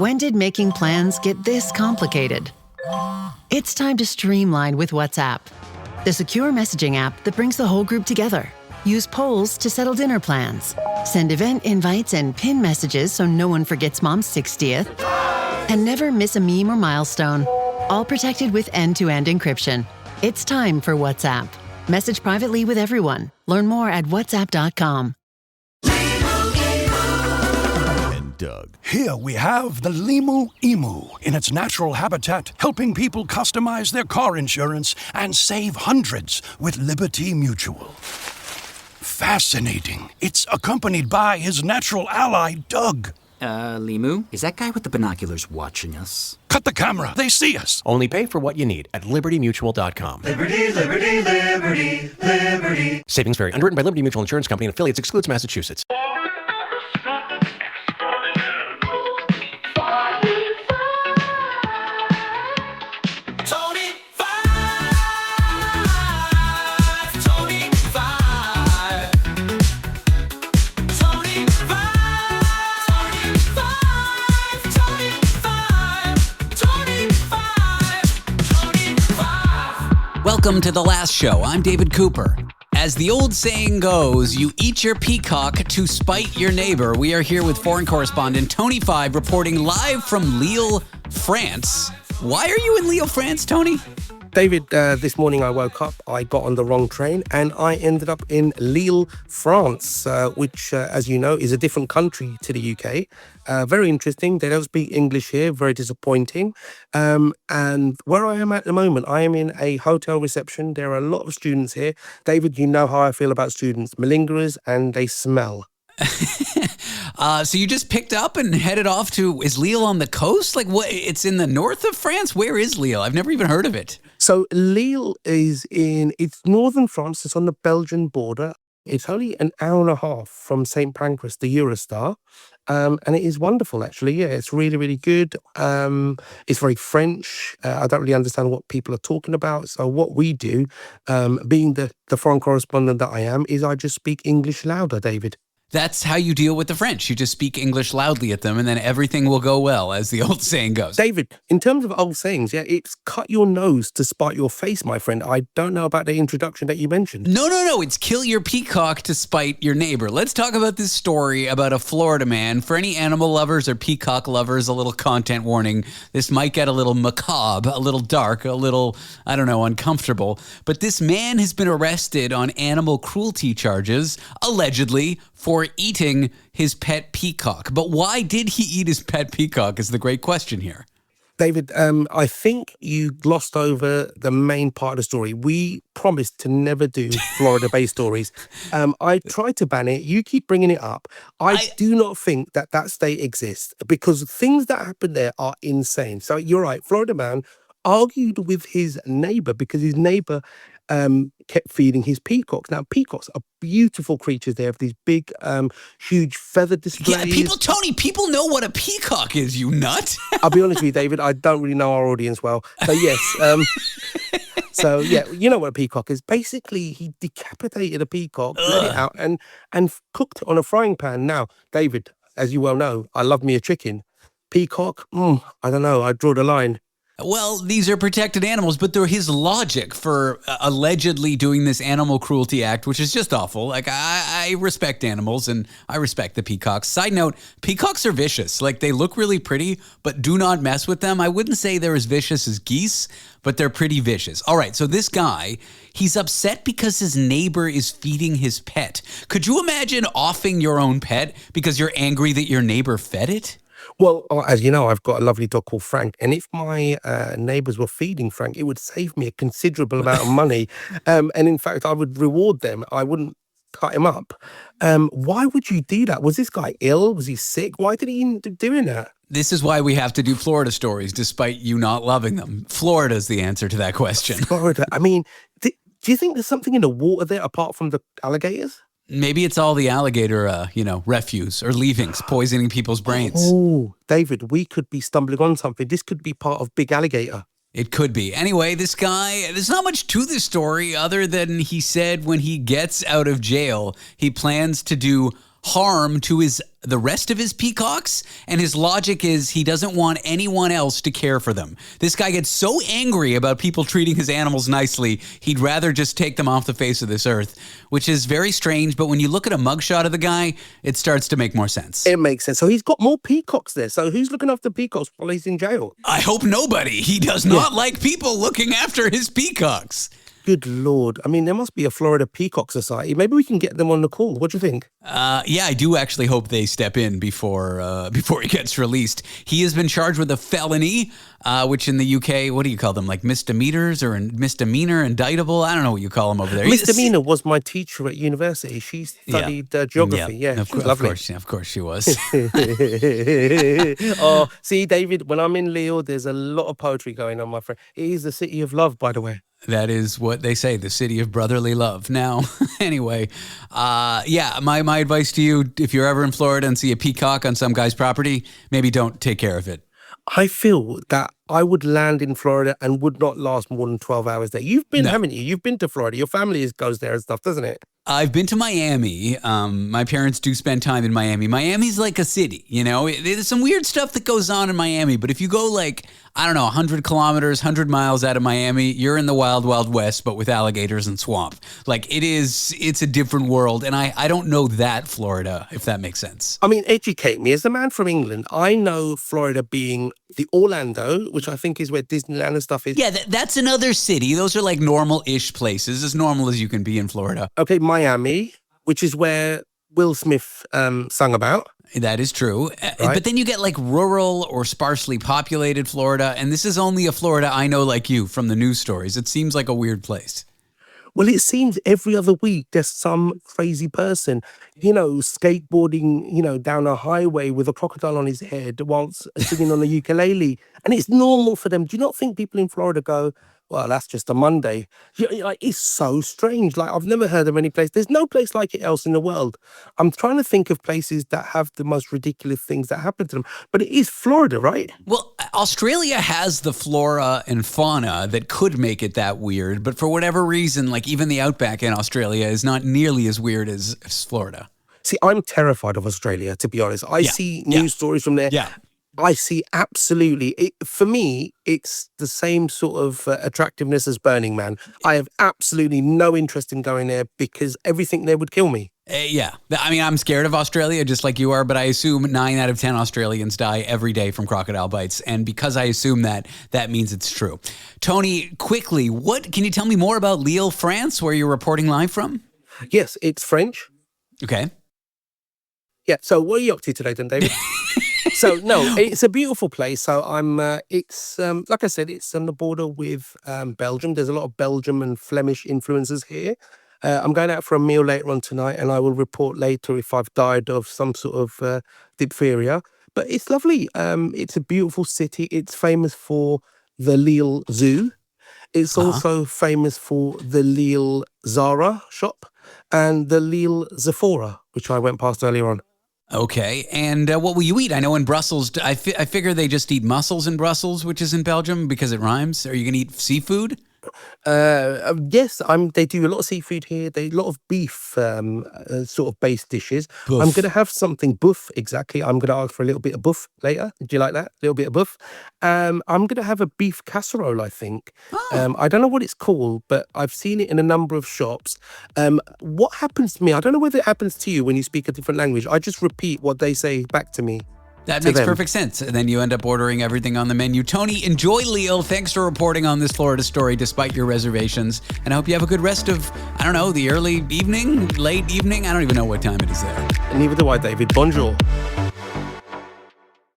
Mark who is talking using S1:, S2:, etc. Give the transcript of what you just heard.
S1: When did making plans get this complicated? It's time to streamline with WhatsApp, the secure messaging app that brings the whole group together. Use polls to settle dinner plans. Send event invites and pin messages so no one forgets Mom's 60th. And never miss a meme or milestone. All protected with end-to-end encryption. It's time for WhatsApp. Message privately with everyone. Learn more at whatsapp.com.
S2: Doug. Here we have the Limu Emu in its natural habitat, helping people customize their car insurance and save hundreds with Liberty Mutual. Fascinating. It's accompanied by his natural ally, Doug.
S3: Limu? Is that guy with the binoculars watching us?
S2: Cut the camera. They see us.
S4: Only pay for what you need at libertymutual.com.
S5: Liberty, liberty, liberty, liberty.
S4: Savings vary. Underwritten by Liberty Mutual Insurance Company and affiliates. Excludes Massachusetts.
S3: Welcome to The Last Show. I'm David Cooper. As the old saying goes, you eat your peacock to spite your neighbor. We are here with foreign correspondent Tony Five reporting live from Lille, France. Why are you in Lille, France, Tony?
S6: David, this morning I woke up, I got on the wrong train, and I ended up in Lille, France, which, as you know, is a different country to the UK. Very interesting. They don't speak English here, very disappointing. And where I am at the moment, I am in a hotel reception. There are a lot of students here. David, you know how I feel about students. Malingerers, and they smell.
S3: So you just picked up and headed off to, is Lille on the coast? Like what? It's in the north of France? Where is Lille? I've never even heard of it.
S6: So Lille it's northern France. It's on the Belgian border. It's only an hour and a half from St. Pancras, the Eurostar. And it is wonderful, actually. Yeah, it's really, really good. It's very French. I don't really understand what people are talking about. So what we do, being the foreign correspondent that I am, is I just speak English louder, David.
S3: That's how you deal with the French. You just speak English loudly at them, and then everything will go well, as the old saying goes.
S6: David, in terms of old sayings, yeah, it's cut your nose to spite your face, my friend. I don't know about the introduction that you mentioned.
S3: No. It's kill your peacock to spite your neighbor. Let's talk about this story about a Florida man. For any animal lovers or peacock lovers, a little content warning. This might get a little macabre, a little dark, a little, uncomfortable. But this man has been arrested on animal cruelty charges, allegedly, for eating his pet peacock. But why did he eat his pet peacock is the great question here.
S6: David, I think you glossed over the main part of the story. We promised to never do Florida-based stories. I tried to ban it. You keep bringing it up. I do not think that state exists because things that happen there are insane. So you're right. Florida man argued with his neighbor because his neighbor kept feeding his peacocks. Now, peacocks are beautiful creatures. They have these big, huge feather displays.
S3: Yeah, people know what a peacock is, you nut.
S6: I'll be honest with you, David, I don't really know our audience well. So, yes. So, yeah, you know what a peacock is. Basically, he decapitated a peacock, let it out, and cooked it on a frying pan. Now, David, as you well know, I love me a chicken. Peacock, I don't know. I draw the line.
S3: Well, these are protected animals, but they're his logic for allegedly doing this animal cruelty act, which is just awful. Like, I respect animals, and I respect the peacocks. Side note, peacocks are vicious. Like, they look really pretty, but do not mess with them. I wouldn't say they're as vicious as geese, but they're pretty vicious. All right, so this guy, he's upset because his neighbor is feeding his pet. Could you imagine offing your own pet because you're angry that your neighbor fed it?
S6: Well, as you know, I've got a lovely dog called Frank, and if my neighbours were feeding Frank, it would save me a considerable amount of money. And in fact, I would reward them. I wouldn't cut him up. Why would you do that? Was this guy ill? Was he sick? Why did he end up doing that?
S3: This is why we have to do Florida stories, despite you not loving them. Florida's the answer to that question.
S6: Florida. I mean, do you think there's something in the water there apart from the alligators?
S3: Maybe it's all the alligator, refuse or leavings poisoning people's brains.
S6: Oh, David, we could be stumbling on something. This could be part of Big Alligator.
S3: It could be. Anyway, this guy, there's not much to this story other than he said when he gets out of jail, he plans to do harm to the rest of his peacocks, and his logic is he doesn't want anyone else to care for them. This guy gets so angry about people treating his animals nicely, he'd rather just take them off the face of this earth, which is very strange. But when you look at a mugshot of the guy, it starts to make more sense.
S6: It makes sense. So he's got more peacocks there. So who's looking after peacocks while he's in jail?
S3: I hope nobody. He does not like people looking after his peacocks.
S6: Good Lord. I mean, there must be a Florida Peacock Society. Maybe we can get them on the call. What do you think?
S3: Yeah, I do actually hope they step in before he gets released. He has been charged with a felony, which in the UK, what do you call them? Like misdemeanors or misdemeanor, indictable? I don't know what you call them over there.
S6: Misdemeanor was my teacher at university. She studied geography. Yeah,
S3: of course she was.
S6: Oh, see, David, when I'm in Lille, there's a lot of poetry going on, my friend. It is the city of love, by the way.
S3: That is what they say, the city of brotherly love. Now, anyway, my advice to you, if you're ever in Florida and see a peacock on some guy's property, maybe don't take care of it.
S6: I feel that I would land in Florida and would not last more than 12 hours there. You've been, haven't you? You've been to Florida. Your family goes there and stuff, doesn't it?
S3: I've been to Miami. My parents do spend time in Miami. Miami's like a city, you know? There's some weird stuff that goes on in Miami, but if you go 100 kilometers, 100 miles out of Miami, you're in the wild, wild west, but with alligators and swamp. It's a different world, and I don't know that Florida, if that makes sense.
S6: I mean, educate me. As a man from England, I know Florida being the Orlando, which I think is where Disneyland and stuff is.
S3: Yeah, that's another city. Those are like normal-ish places, as normal as you can be in Florida.
S6: Okay, Miami, which is where Will Smith sung about.
S3: That is true.
S6: Right.
S3: But then you get rural or sparsely populated Florida. And this is only a Florida I know like you from the news stories. It seems like a weird place.
S6: Well, it seems every other week there's some crazy person, skateboarding, down a highway with a crocodile on his head whilst singing on a ukulele. And it's normal for them. Do you not think people in Florida go, well, that's just a Monday? It's so strange. I've never heard of any place. There's no place like it else in the world. I'm trying to think of places that have the most ridiculous things that happen to them. But it is Florida, right?
S3: Well, Australia has the flora and fauna that could make it that weird. But for whatever reason, even the outback in Australia is not nearly as weird as Florida.
S6: See, I'm terrified of Australia, to be honest. I see news stories from there.
S3: Yeah.
S6: I see absolutely. For me, it's the same sort of attractiveness as Burning Man. I have absolutely no interest in going there because everything there would kill me.
S3: Yeah. I mean, I'm scared of Australia just like you are, but I assume 9 out of 10 Australians die every day from crocodile bites. And because I assume that means it's true. Tony, quickly, can you tell me more about Lille, France, where you're reporting live from?
S6: Yes, it's French.
S3: Okay.
S6: Yeah. So what are you up to today then, David? So, no, it's a beautiful place. So it's like I said, it's on the border with Belgium. There's a lot of Belgium and Flemish influences here. I'm going out for a meal later on tonight, and I will report later if I've died of some sort of diphtheria. But it's lovely. It's a beautiful city. It's famous for the Lille Zoo. It's also famous for the Lille Zara shop and the Lille Sephora, which I went past earlier on.
S3: Okay, and what will you eat? I know in Brussels, I figure they just eat mussels in Brussels, which is in Belgium, because it rhymes. Are you going to eat seafood?
S6: Yes, they do a lot of seafood here. They a lot of beef sort of based dishes.
S3: Boof.
S6: I'm going to have something boeuf, exactly. I'm going to ask for a little bit of boeuf later. Do you like that? A little bit of boeuf. I'm going to have a beef casserole, I think. I don't know what it's called, but I've seen it in a number of shops. What happens to me, I don't know whether it happens to you when you speak a different language. I just repeat what they say back to me.
S3: That makes perfect sense. And then you end up ordering everything on the menu. Tony, enjoy Lille. Thanks for reporting on this Florida story despite your reservations. And I hope you have a good rest of, the early evening, late evening. I don't even know what time it is there.
S6: Neither do I, David. Bonjour.